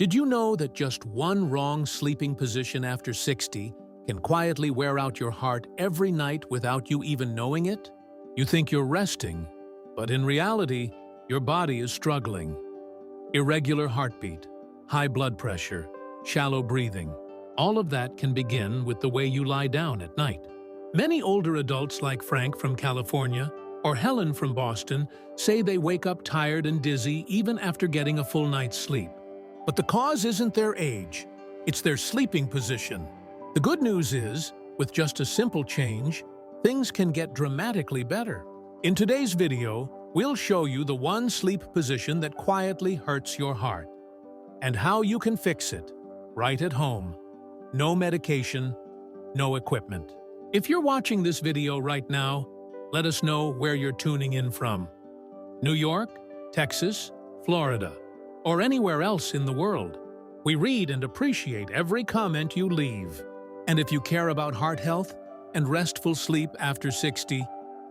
Did you know that just one wrong sleeping position after 60 can quietly wear out your heart every night without you even knowing it? You think you're resting, but in reality, your body is struggling. Irregular heartbeat, high blood pressure, shallow breathing, all of that can begin with the way you lie down at night. Many older adults like Frank from California or Helen from Boston say they wake up tired and dizzy even after getting a full night's sleep. But the cause isn't their age, it's their sleeping position. The good news is, with just a simple change, things can get dramatically better. In today's video, we'll show you the one sleep position that quietly hurts your heart, and how you can fix it, right at home. No medication, no equipment. If you're watching this video right now, let us know where you're tuning in from. New York, Texas, Florida, or anywhere else in the world. We read and appreciate every comment you leave. And if you care about heart health and restful sleep after 60,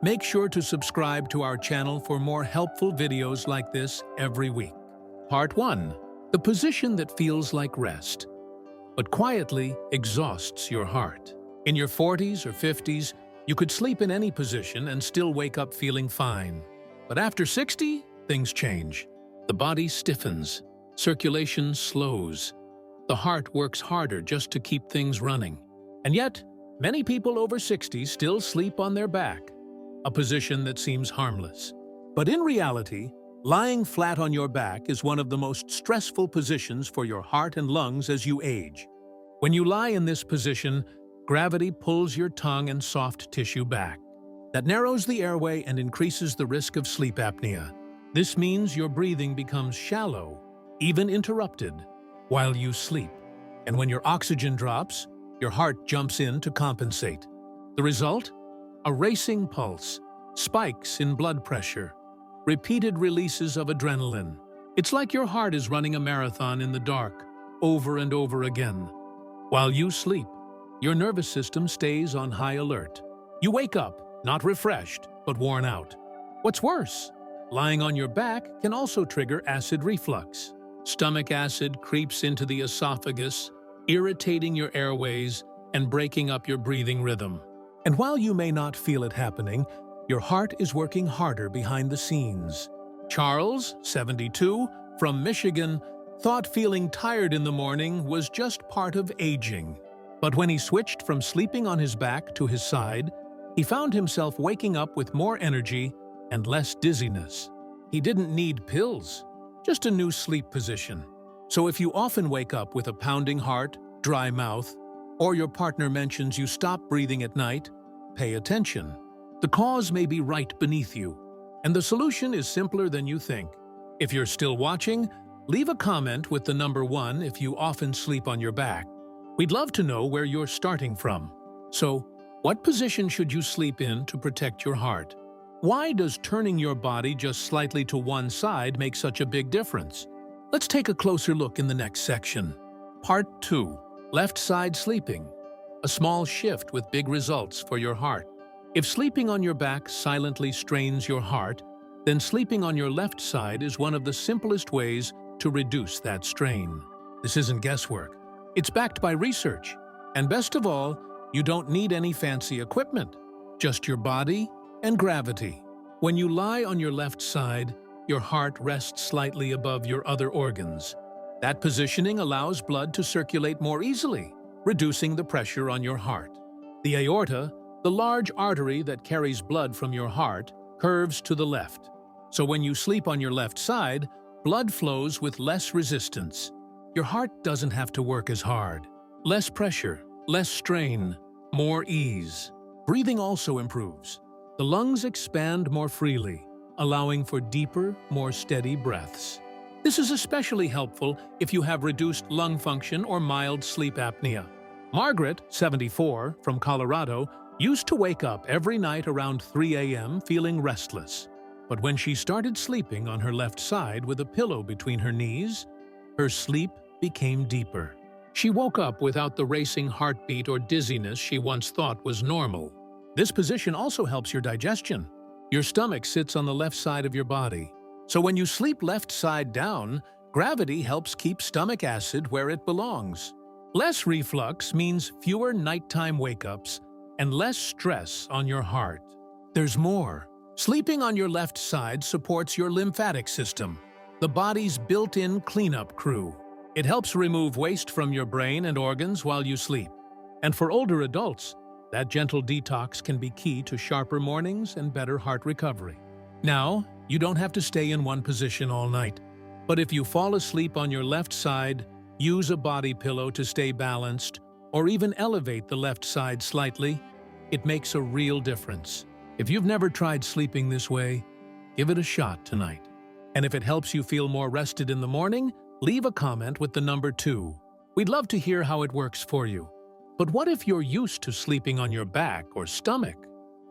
make sure to subscribe to our channel for more helpful videos like this every week. Part 1. The position that feels like rest, but quietly exhausts your heart. In your 40s or 50s, you could sleep in any position and still wake up feeling fine. But after 60, things change. The body stiffens, circulation slows, the heart works harder just to keep things running. And yet, many people over 60 still sleep on their back, a position that seems harmless. But in reality, lying flat on your back is one of the most stressful positions for your heart and lungs as you age. When you lie in this position, gravity pulls your tongue and soft tissue back. That narrows the airway and increases the risk of sleep apnea. This means your breathing becomes shallow, even interrupted, while you sleep. And when your oxygen drops, your heart jumps in to compensate. The result? A racing pulse, spikes in blood pressure, repeated releases of adrenaline. It's like your heart is running a marathon in the dark, over and over again. While you sleep, your nervous system stays on high alert. You wake up, not refreshed, but worn out. What's worse? Lying on your back can also trigger acid reflux. Stomach acid creeps into the esophagus, irritating your airways and breaking up your breathing rhythm. And while you may not feel it happening, your heart is working harder behind the scenes. Charles, 72, from Michigan, thought feeling tired in the morning was just part of aging. But when he switched from sleeping on his back to his side, he found himself waking up with more energy and less dizziness. He didn't need pills, just a new sleep position. So if you often wake up with a pounding heart, dry mouth, or your partner mentions you stop breathing at night, pay attention. The cause may be right beneath you, and the solution is simpler than you think. If you're still watching, leave a comment with the number 1 if you often sleep on your back. We'd love to know where you're starting from. So, what position should you sleep in to protect your heart? Why does turning your body just slightly to one side make such a big difference? Let's take a closer look in the next section. Part 2. Left side sleeping. A small shift with big results for your heart. If sleeping on your back silently strains your heart, then sleeping on your left side is one of the simplest ways to reduce that strain. This isn't guesswork. It's backed by research. And best of all, you don't need any fancy equipment, just your body and gravity. When you lie on your left side, your heart rests slightly above your other organs. That positioning allows blood to circulate more easily, reducing the pressure on your heart. The aorta, the large artery that carries blood from your heart, curves to the left. So when you sleep on your left side, blood flows with less resistance. Your heart doesn't have to work as hard. Less pressure, less strain, more ease. Breathing also improves. The lungs expand more freely, allowing for deeper, more steady breaths. This is especially helpful if you have reduced lung function or mild sleep apnea. Margaret, 74, from Colorado, used to wake up every night around 3 a.m. feeling restless. But when she started sleeping on her left side with a pillow between her knees, her sleep became deeper. She woke up without the racing heartbeat or dizziness she once thought was normal. This position also helps your digestion. Your stomach sits on the left side of your body. So when you sleep left side down, Gravity helps keep stomach acid where it belongs. Less reflux means fewer nighttime wake-ups and less stress on your heart. There's more. Sleeping on your left side supports your lymphatic system, the body's built-in cleanup crew. It helps remove waste from your brain and organs while you sleep. And for older adults, that gentle detox can be key to sharper mornings and better heart recovery. Now, you don't have to stay in one position all night. But if you fall asleep on your left side, use a body pillow to stay balanced, or even elevate the left side slightly. It makes a real difference. If you've never tried sleeping this way, give it a shot tonight. And if it helps you feel more rested in the morning, leave a comment with the number 2. We'd love to hear how it works for you. But what if you're used to sleeping on your back or stomach?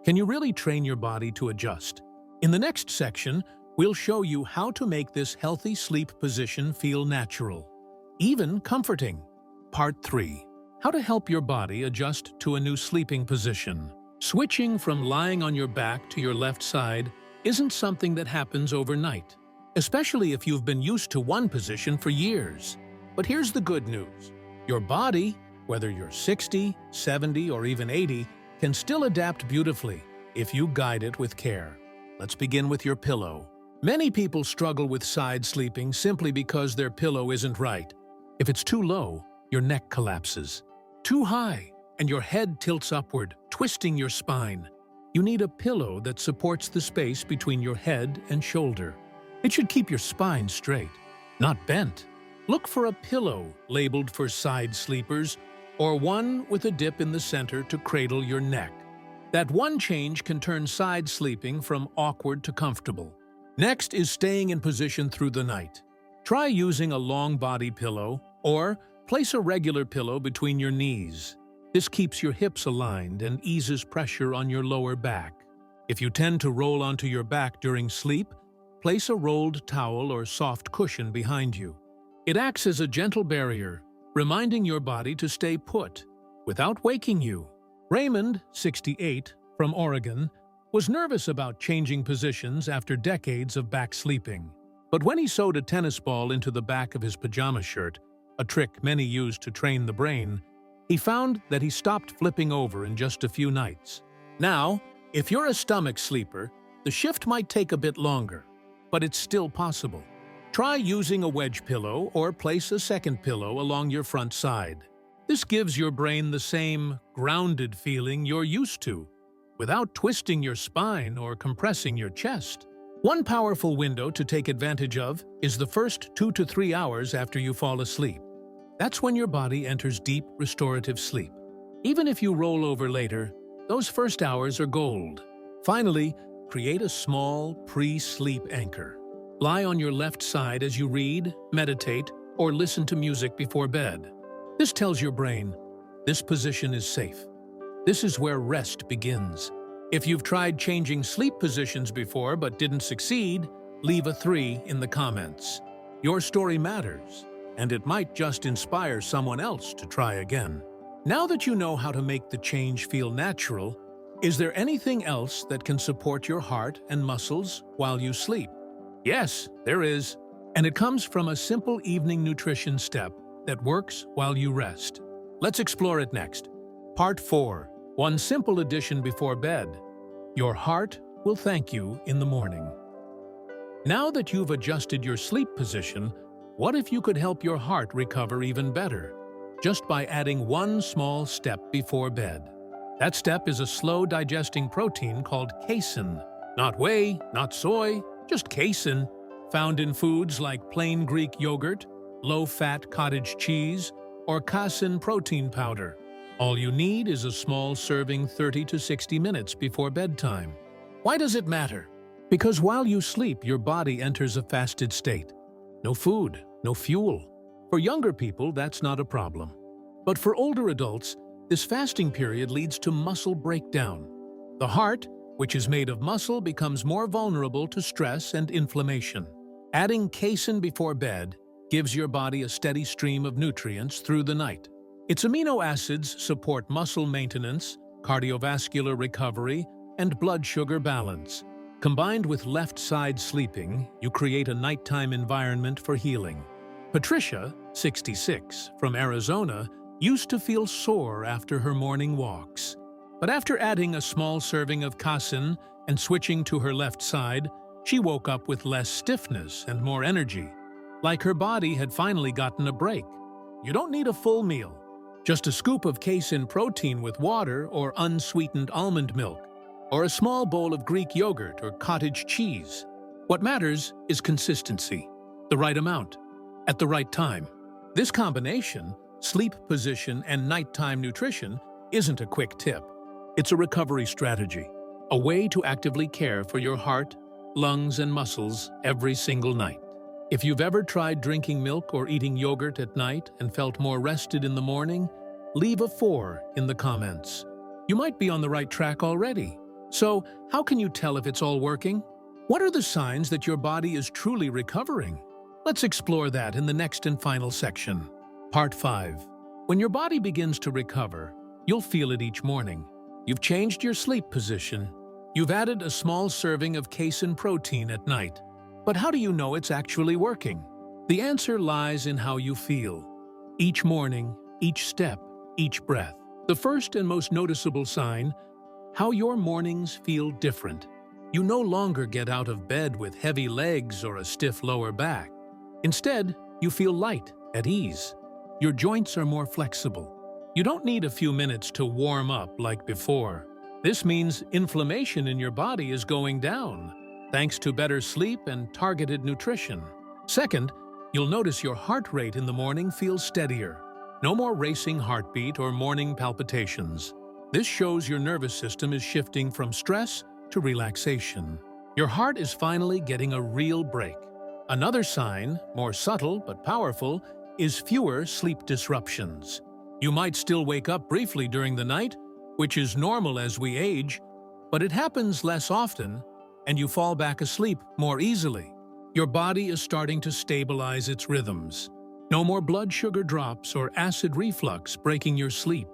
Can you really train your body to adjust? In the next section, we'll show you how to make this healthy sleep position feel natural, even comforting. Part 3. How to help your body adjust to a new sleeping position. Switching from lying on your back to your left side isn't something that happens overnight, especially if you've been used to one position for years. But here's the good news. Your body, whether you're 60, 70, or even 80, can still adapt beautifully if you guide it with care. Let's begin with your pillow. Many people struggle with side sleeping simply because their pillow isn't right. If it's too low, your neck collapses. Too high, and your head tilts upward, twisting your spine. You need a pillow that supports the space between your head and shoulder. It should keep your spine straight, not bent. Look for a pillow labeled for side sleepers, or one with a dip in the center to cradle your neck. That one change can turn side sleeping from awkward to comfortable. Next is staying in position through the night. Try using a long body pillow, or place a regular pillow between your knees. This keeps your hips aligned and eases pressure on your lower back. If you tend to roll onto your back during sleep, place a rolled towel or soft cushion behind you. It acts as a gentle barrier, reminding your body to stay put without waking you. Raymond, 68, from Oregon, was nervous about changing positions after decades of back sleeping. But when he sewed a tennis ball into the back of his pajama shirt, a trick many use to train the brain, he found that he stopped flipping over in just a few nights. Now, if you're a stomach sleeper, the shift might take a bit longer, but it's still possible. Try using a wedge pillow or place a second pillow along your front side. This gives your brain the same grounded feeling you're used to, without twisting your spine or compressing your chest. One powerful window to take advantage of is the first 2 to 3 hours after you fall asleep. That's when your body enters deep, restorative sleep. Even if you roll over later, those first hours are gold. Finally, create a small pre-sleep anchor. Lie on your left side as you read, meditate, or listen to music before bed. This tells your brain, this position is safe. This is where rest begins. If you've tried changing sleep positions before but didn't succeed, leave a 3 in the comments. Your story matters, and it might just inspire someone else to try again. Now that you know how to make the change feel natural, is there anything else that can support your heart and muscles while you sleep? Yes, there is. And it comes from a simple evening nutrition step that works while you rest. Let's explore it next. Part 4. One simple addition before bed. Your heart will thank you in the morning. Now that you've adjusted your sleep position, what if you could help your heart recover even better? Just by adding one small step before bed. That step is a slow-digesting protein called casein. Not whey, not soy, just casein, found in foods like plain Greek yogurt, low-fat cottage cheese, or casein protein powder. All you need is a small serving 30 to 60 minutes before bedtime. Why does it matter? Because while you sleep, your body enters a fasted state. No food, no fuel. For younger people, that's not a problem. But for older adults, this fasting period leads to muscle breakdown. The heart, which is made of muscle, becomes more vulnerable to stress and inflammation. Adding casein before bed gives your body a steady stream of nutrients through the night. Its amino acids support muscle maintenance, cardiovascular recovery, and blood sugar balance. Combined with left-side sleeping, you create a nighttime environment for healing. Patricia, 66, from Arizona, used to feel sore after her morning walks. But after adding a small serving of casein and switching to her left side, she woke up with less stiffness and more energy, like her body had finally gotten a break. You don't need a full meal, just a scoop of casein protein with water or unsweetened almond milk, or a small bowl of Greek yogurt or cottage cheese. What matters is consistency, the right amount, at the right time. This combination, sleep position and nighttime nutrition, isn't a quick tip. It's a recovery strategy, a way to actively care for your heart, lungs, and muscles every single night. If you've ever tried drinking milk or eating yogurt at night and felt more rested in the morning, leave a 4 in the comments. You might be on the right track already. So, how can you tell if it's all working? What are the signs that your body is truly recovering? Let's explore that in the next and final section. Part 5. When your body begins to recover, you'll feel it each morning. You've changed your sleep position. You've added a small serving of casein protein at night. But how do you know it's actually working? The answer lies in how you feel. Each morning, each step, each breath. The first and most noticeable sign, how your mornings feel different. You no longer get out of bed with heavy legs or a stiff lower back. Instead, you feel light, at ease. Your joints are more flexible. You don't need a few minutes to warm up like before. This means inflammation in your body is going down, thanks to better sleep and targeted nutrition. Second, you'll notice your heart rate in the morning feels steadier. No more racing heartbeat or morning palpitations. This shows your nervous system is shifting from stress to relaxation. Your heart is finally getting a real break. Another sign, more subtle but powerful, is fewer sleep disruptions. You might still wake up briefly during the night, which is normal as we age, but it happens less often, and you fall back asleep more easily. Your body is starting to stabilize its rhythms. No more blood sugar drops or acid reflux breaking your sleep.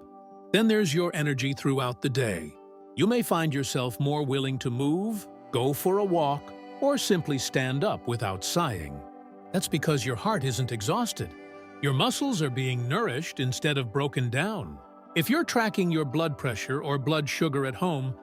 Then there's your energy throughout the day. You may find yourself more willing to move, go for a walk, or simply stand up without sighing. That's because your heart isn't exhausted. Your muscles are being nourished instead of broken down. If you're tracking your blood pressure or blood sugar at home,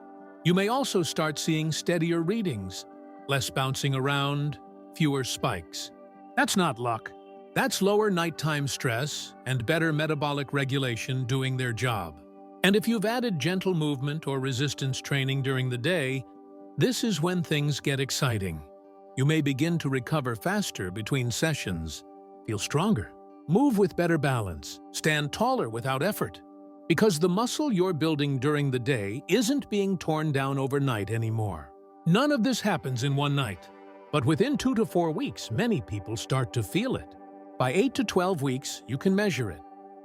you may also start seeing steadier readings, less bouncing around, fewer spikes. That's not luck. That's lower nighttime stress and better metabolic regulation doing their job. And if you've added gentle movement or resistance training during the day, this is when things get exciting. You may begin to recover faster between sessions, feel stronger, move with better balance, stand taller without effort. Because the muscle you're building during the day isn't being torn down overnight anymore. None of this happens in one night. But within 2 to 4 weeks, many people start to feel it. By 8 to 12 weeks, you can measure it.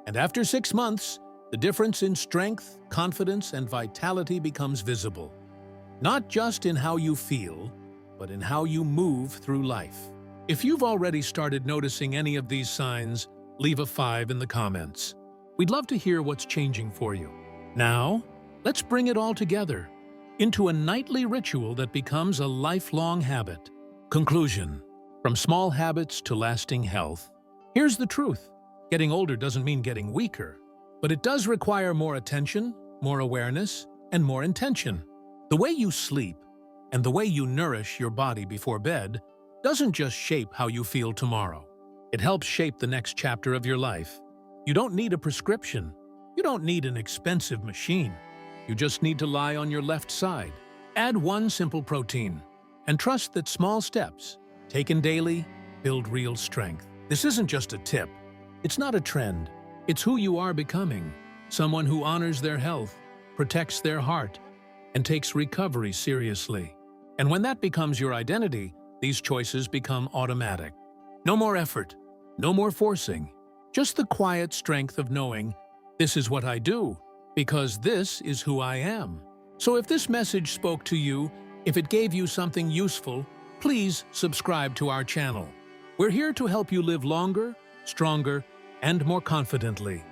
And after 6 months, the difference in strength, confidence, and vitality becomes visible. Not just in how you feel, but in how you move through life. If you've already started noticing any of these signs, leave a 5 in the comments. We'd love to hear what's changing for you. Now, let's bring it all together into a nightly ritual that becomes a lifelong habit. Conclusion. From small habits to lasting health. Here's the truth. Getting older doesn't mean getting weaker, but it does require more attention, more awareness, and more intention. The way you sleep and the way you nourish your body before bed doesn't just shape how you feel tomorrow. It helps shape the next chapter of your life. You don't need a prescription. You don't need an expensive machine. You just need to lie on your left side. Add one simple protein and trust that small steps, taken daily, build real strength. This isn't just a tip. It's not a trend. It's who you are becoming. Someone who honors their health, protects their heart, and takes recovery seriously. And when that becomes your identity, these choices become automatic. No more effort. No more forcing. Just the quiet strength of knowing, this is what I do, because this is who I am. So if this message spoke to you, if it gave you something useful, please subscribe to our channel. We're here to help you live longer, stronger, and more confidently.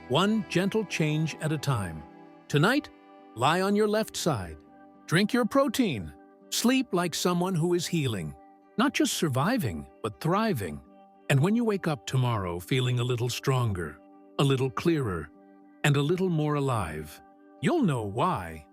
One gentle change at a time. Tonight, lie on your left side. Drink your protein. Sleep like someone who is healing. Not just surviving, but thriving. And when you wake up tomorrow feeling a little stronger, a little clearer, and a little more alive, you'll know why.